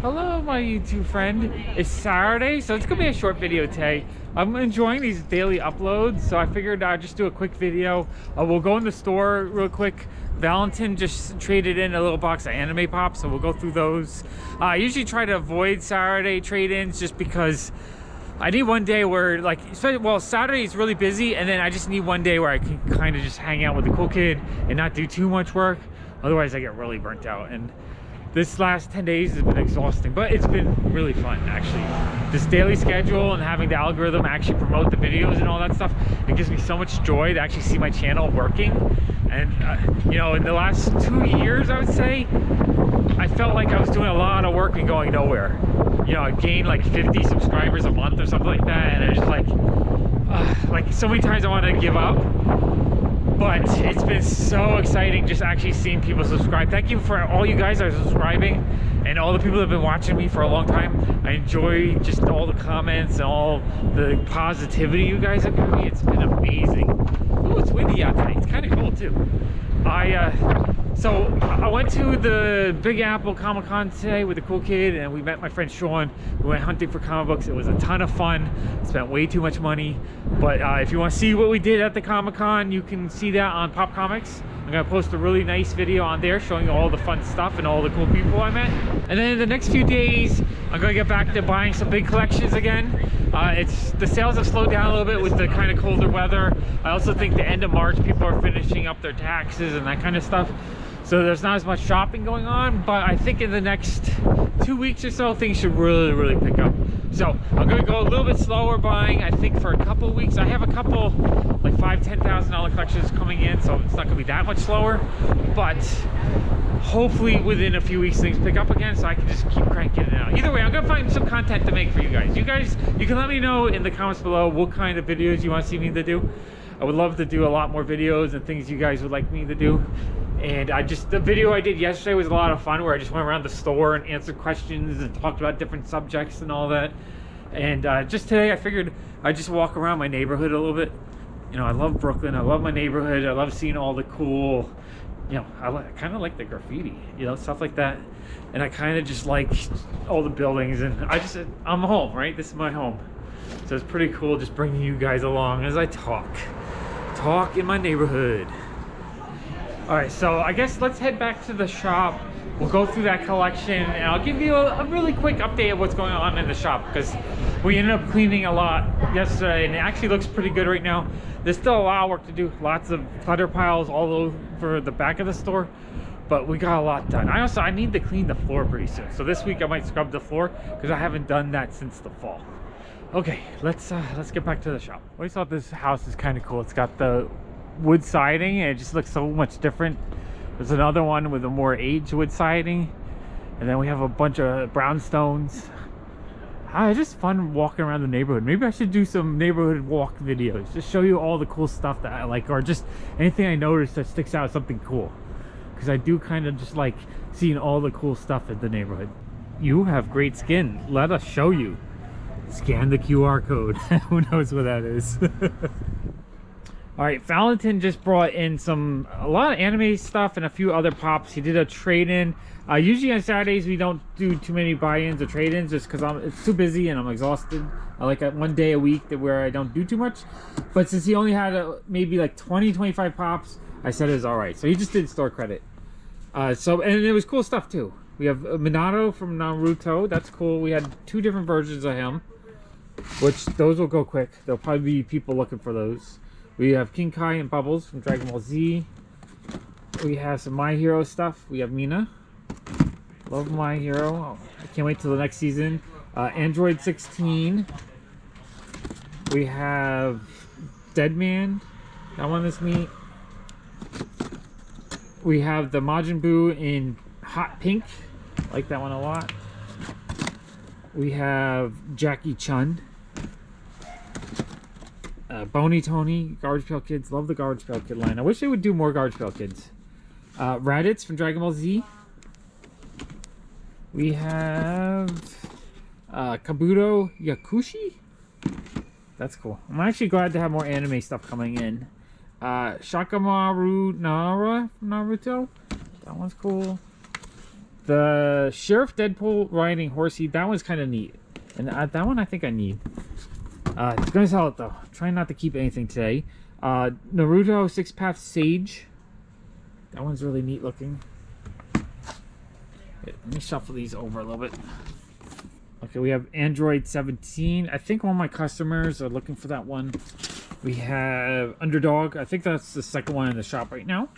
Hello, my YouTube friend. It's Saturday, so it's gonna be a short video today. I'm enjoying these daily uploads, so I figured I'd just do a quick video. We'll go in the store real quick. Valentin just traded in a little box of Anime Pops, so we'll go through those. I usually try to avoid Saturday trade-ins just because I need one day where, like, well, Saturday is really busy, and then I just need one day where I can kind of just hang out with the cool kid and not do too much work. Otherwise, I get really burnt out. And this last 10 days has been exhausting, but it's been really fun, actually. This daily schedule and having the algorithm actually promote the videos and all that stuff, it gives me so much joy to actually see my channel working. And, you know, in the last 2 years, I would say, I felt like I was doing a lot of work and going nowhere. You know, I gained like 50 subscribers a month or something like that, and I just like so many times I wanted to give up. But it's been so exciting just actually seeing people subscribe. Thank you for all you guys that are subscribing and all the people that have been watching me for a long time. I enjoy just all the comments and all the positivity you guys have given me. It's been amazing. Oh, it's windy out today. It's kind of cold too. So I went to the Big Apple Comic-Con today with the cool kid, and we met my friend Sean. We went hunting for comic books. It was a ton of fun. Spent way too much money, but if you want to see what we did at the Comic-Con, you can see that on Pop Comics. I'm gonna post a really nice video on there showing you all the fun stuff and all the cool people I met. And then in the next few days, I'm gonna get back to buying some big collections again. The sales have slowed down a little bit with the kind of colder weather. I also think the end of March, people are finishing up their taxes and that kind of stuff. So there's not as much shopping going on, but I think in the next 2 weeks or so, things should really pick up. So I'm gonna go a little bit slower buying, I think, for a couple of weeks. I have a couple like $5,000–$10,000 collections coming in, so it's not gonna be that much slower, but hopefully within a few weeks things pick up again so I can just keep cranking it out. Either way, I'm gonna find some content to make for you guys. You can let me know in the comments below what kind of videos you want to see me to do. I would love to do a lot more videos and things you guys would like me to do. And the video I did yesterday was a lot of fun, where I just went around the store and answered questions and talked about different subjects and all that. And just today I figured I'd just walk around my neighborhood a little bit. You know, I love Brooklyn, I love my neighborhood, I love seeing all the cool, you know, I kind of like the graffiti, you know, stuff like that. And I kind of just like all the buildings, and I'm home, right? This is my home. So it's pretty cool just bringing you guys along as I talk in my neighborhood. All right, so I guess let's head back to the shop. We'll go through that collection, and I'll give you a really quick update of what's going on in the shop, because we ended up cleaning a lot yesterday, and it actually looks pretty good right now. There's still a lot of work to do, lots of clutter piles all over the back of the store, but we got a lot done. I need to clean the floor pretty soon, so this week I might scrub the floor because I haven't done that since the fall. Okay, let's get back to the shop. I always thought this house is kind of cool. It's got the wood siding, and it just looks so much different. There's another one with a more aged wood siding, and then we have a bunch of brownstones. It's just fun walking around the neighborhood. Maybe I should do some neighborhood walk videos, just show you all the cool stuff that I like, or just anything I notice that sticks out as something cool, because I do kind of just like seeing all the cool stuff in the neighborhood. You have great skin, let us show you. Scan the QR code. Who knows what that is? All right, Valentin just brought in a lot of anime stuff and a few other pops. He did a trade-in. Usually on Saturdays we don't do too many buy-ins or trade-ins just because it's too busy and I'm exhausted. I like one day a week where I don't do too much. But since he only had maybe like 20–25 pops, I said it was all right. So he just did store credit. And it was cool stuff too. We have Minato from Naruto. That's cool. We had 2 different versions of him, which those will go quick. There'll probably be people looking for those. We have King Kai and Bubbles from Dragon Ball Z. We have some My Hero stuff. We have Mina. Love My Hero. Oh, I can't wait till the next season. Android 16. We have Deadman. That one is neat. We have the Majin Buu in hot pink. Like that one a lot. We have Jackie Chun. Boney Tony, Garbage Pail Kids. Love the Garbage Pail Kid line. I wish they would do more Garbage Pail Kids. Raditz from Dragon Ball Z. We have Kabuto Yakushi. That's cool. I'm actually glad to have more anime stuff coming in. Shakamaru Nara from Naruto. That one's cool. The Sheriff Deadpool riding horsey, that one's kind of neat. And that one I think I need. It's gonna sell it though. Trying not to keep anything today. Naruto Six Path Sage. That one's really neat looking. Let me shuffle these over a little bit. Okay, we have Android 17. I think all my customers are looking for that one. We have Underdog. I think that's the second one in the shop right now.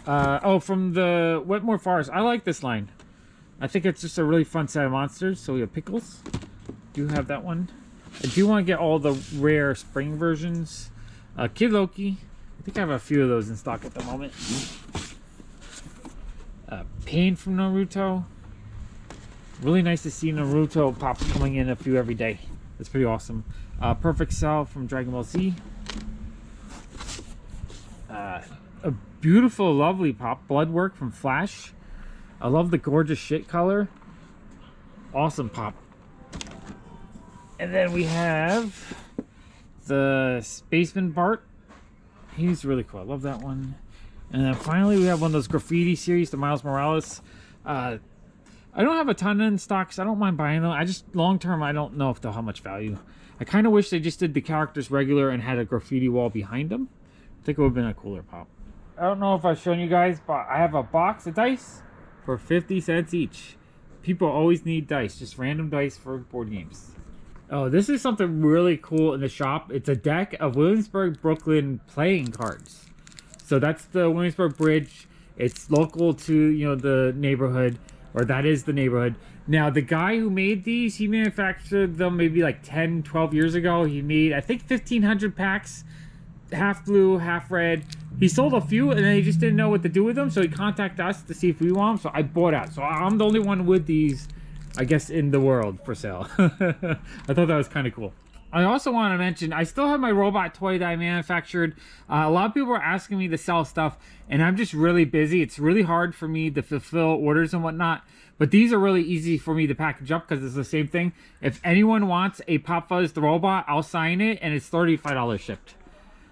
Oh, from the Wetmore Forest. I like this line. I think it's just a really fun set of monsters. So we have Pickles. Do have that one. I do want to get all the rare spring versions. Kid Loki. I think I have a few of those in stock at the moment. Pain from Naruto. Really nice to see Naruto pops coming in a few every day. That's pretty awesome. Perfect Cell from Dragon Ball Z. A beautiful, lovely pop. Bloodwork from Flash. I love the gorgeous shit color. Awesome pop. And then we have the Spaceman Bart. He's really cool. I love that one. And then finally we have one of those graffiti series, the Miles Morales. I don't have a ton in stock, so I don't mind buying them. I just, long term, I don't know if they'll have much value. I kind of wish they just did the characters regular and had a graffiti wall behind them. I think it would have been a cooler pop. I don't know if I've shown you guys, but I have a box of dice for 50 cents each. People always need dice, just random dice for board games. Oh, this is something really cool in the shop. It's a deck of Williamsburg, Brooklyn playing cards. So that's the Williamsburg Bridge. It's local to, you know, the neighborhood, or that is the neighborhood. Now, the guy who made these, he manufactured them maybe like 10, 12 years ago. He made, I think, 1,500 packs, half blue, half red. He sold a few, and then he just didn't know what to do with them, so he contacted us to see if we want them, so I bought out. So I'm the only one with these, I guess, in the world for sale. I thought that was kind of cool. I also want to mention, I still have my robot toy that I manufactured. A lot of people are asking me to sell stuff, and I'm just really busy. It's really hard for me to fulfill orders and whatnot, but these are really easy for me to package up because it's the same thing. If anyone wants a PopFuzz the robot, I'll sign it, and it's $35 shipped.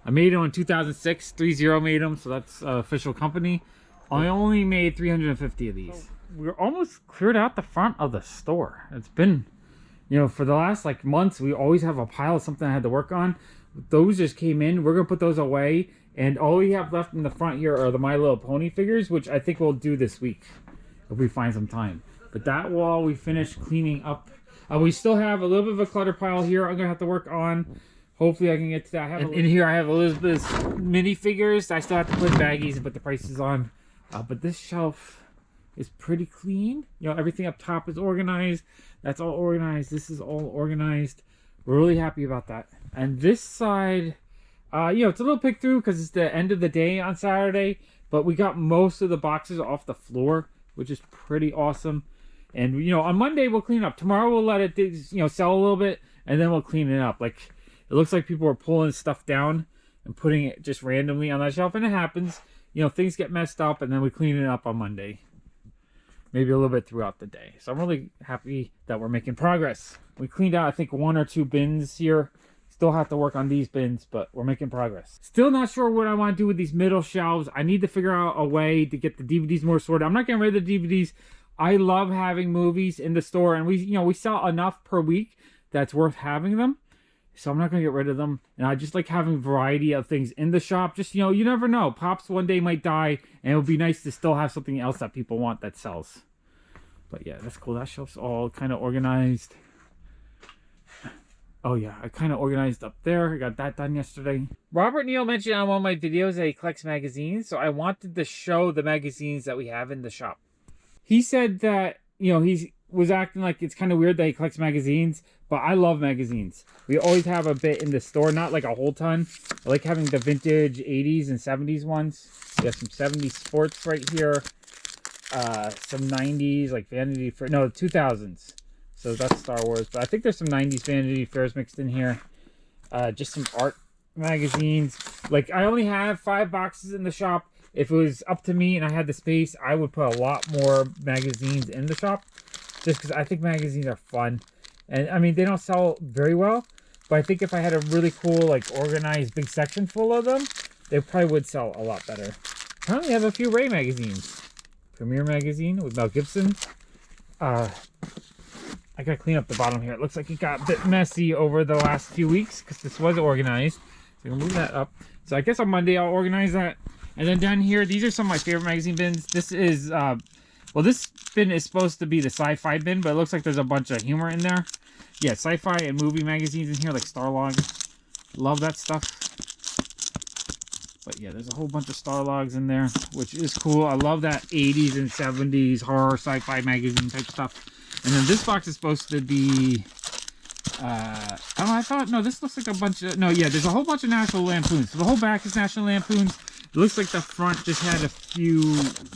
I made them in 2006. 3-0 made them, so that's official company. I only made 350 of these. We're almost cleared out the front of the store. It's been, you know, for the last like months, we always have a pile of something I had to work on. Those just came in. We're gonna put those away, and all we have left in the front here are the My Little Pony figures, which I think we'll do this week if we find some time. But that wall we finished cleaning up. We still have a little bit of a clutter pile here. I'm gonna have to work on. Hopefully I can get to that. And in here I have Elizabeth's minifigures. I still have to put baggies and put the prices on. But this shelf is pretty clean. You know, everything up top is organized. That's all organized. This is all organized. We're really happy about that. And this side, you know, it's a little picked through because it's the end of the day on Saturday. But we got most of the boxes off the floor, which is pretty awesome. And, you know, on Monday we'll clean up. Tomorrow we'll let it, you know, sell a little bit, and then we'll clean it up. Like, it looks like people are pulling stuff down and putting it just randomly on that shelf, and it happens. You know, things get messed up, and then we clean it up on Monday. Maybe a little bit throughout the day. So I'm really happy that we're making progress. We cleaned out, I think, 1 or 2 bins here. Still have to work on these bins, but we're making progress. Still not sure what I want to do with these middle shelves. I need to figure out a way to get the DVDs more sorted. I'm not getting rid of the DVDs. I love having movies in the store, and we sell enough per week that's worth having them. So I'm not going to get rid of them. And I just like having variety of things in the shop. Just, you know, you never know. Pops one day might die, and it would be nice to still have something else that people want that sells. But yeah, that's cool. That shelf's all kind of organized. Oh yeah, I kind of organized up there. I got that done yesterday. Robert Neal mentioned on one of my videos that he collects magazines. So I wanted to show the magazines that we have in the shop. He said that, you know, he was acting like it's kind of weird that he collects magazines, but I love magazines. We always have a bit in the store, not like a whole ton. I like having the vintage 80s and 70s ones. We have some 70s sports right here. Some 90s, like Vanity Fair. No, 2000s. So that's Star Wars. But I think there's some 90s Vanity Fairs mixed in here. Just some art magazines. Like, I only have 5 boxes in the shop. If it was up to me and I had the space, I would put a lot more magazines in the shop. Just because I think magazines are fun. And, I mean, they don't sell very well. But I think if I had a really cool, like, organized big section full of them, they probably would sell a lot better. I only have a few Ray magazines. Premiere magazine with Mel Gibson. I gotta clean up the bottom here. It looks like it got a bit messy over the last few weeks because this was organized. So I'm gonna move that up. So I guess on Monday I'll organize that. And then down here, these are some of my favorite magazine bins. This is, well, this bin is supposed to be the sci-fi bin, but it looks like there's a bunch of humor in there. Yeah, sci-fi and movie magazines in here, like Starlog. Love that stuff. But yeah, there's a whole bunch of Starlogs in there, which is cool. I love that 80s and 70s horror sci-fi magazine type stuff. And then this box is supposed to be, I don't know, I thought, no, this looks like a bunch of, no, yeah, there's a whole bunch of National Lampoons. So the whole back is National Lampoons. It looks like the front just had a few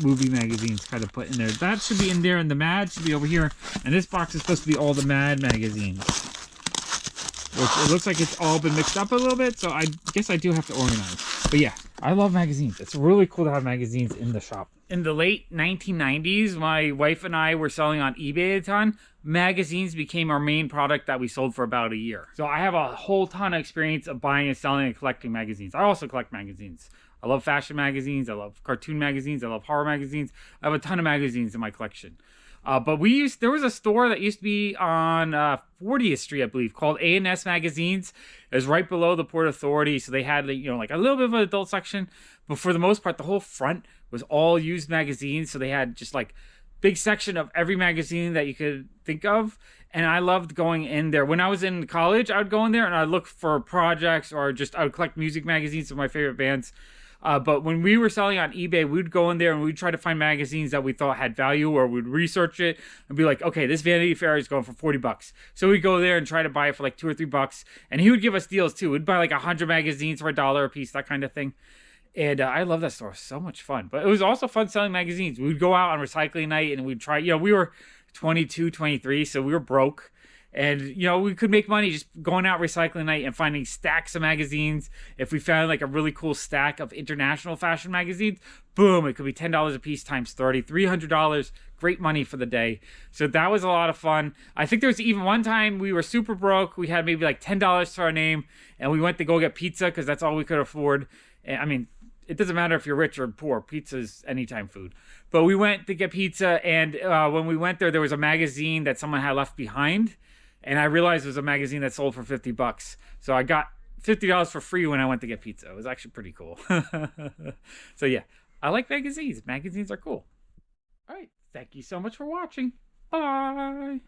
movie magazines kind of put in there. That should be in there, and the Mad should be over here. And this box is supposed to be all the Mad magazines. Which it looks like it's all been mixed up a little bit, so I guess I do have to organize. But yeah, I love magazines. It's really cool to have magazines in the shop. In the late 1990s, my wife and I were selling on eBay a ton. Magazines became our main product that we sold for about a year. So I have a whole ton of experience of buying and selling and collecting magazines. I also collect magazines. I love fashion magazines. I love cartoon magazines. I love horror magazines. I have a ton of magazines in my collection. But there was a store that used to be on 40th Street, I believe, called A&S Magazines. It was right below the Port Authority, so they had, you know, like a little bit of an adult section. But for the most part, the whole front was all used magazines. So they had just like big section of every magazine that you could think of. And I loved going in there. When I was in college, I would go in there and I'd look for projects, or just I would collect music magazines of my favorite bands. But when we were selling on eBay, we'd go in there and we'd try to find magazines that we thought had value, or we'd research it and be like, okay, this Vanity Fair is going for 40 bucks. So we'd go there and try to buy it for like $2 or $3. And he would give us deals too. We'd buy like 100 magazines for $1 a piece, that kind of thing. And I love that store. So much fun. But it was also fun selling magazines. We'd go out on recycling night and we'd try, you know, we were 22, 23, so we were broke. And, you know, we could make money just going out recycling night and finding stacks of magazines. If we found like a really cool stack of international fashion magazines, boom, it could be $10 a piece times 30, $300. Great money for the day. So that was a lot of fun. I think there was even one time we were super broke. We had maybe like $10 to our name, and we went to go get pizza because that's all we could afford. And, I mean, it doesn't matter if you're rich or poor. Pizza's anytime food. But we went to get pizza, and when we went there was a magazine that someone had left behind. And I realized it was a magazine that sold for 50 bucks. So I got $50 for free when I went to get pizza. It was actually pretty cool. So yeah, I like magazines. Magazines are cool. All right. Thank you so much for watching. Bye.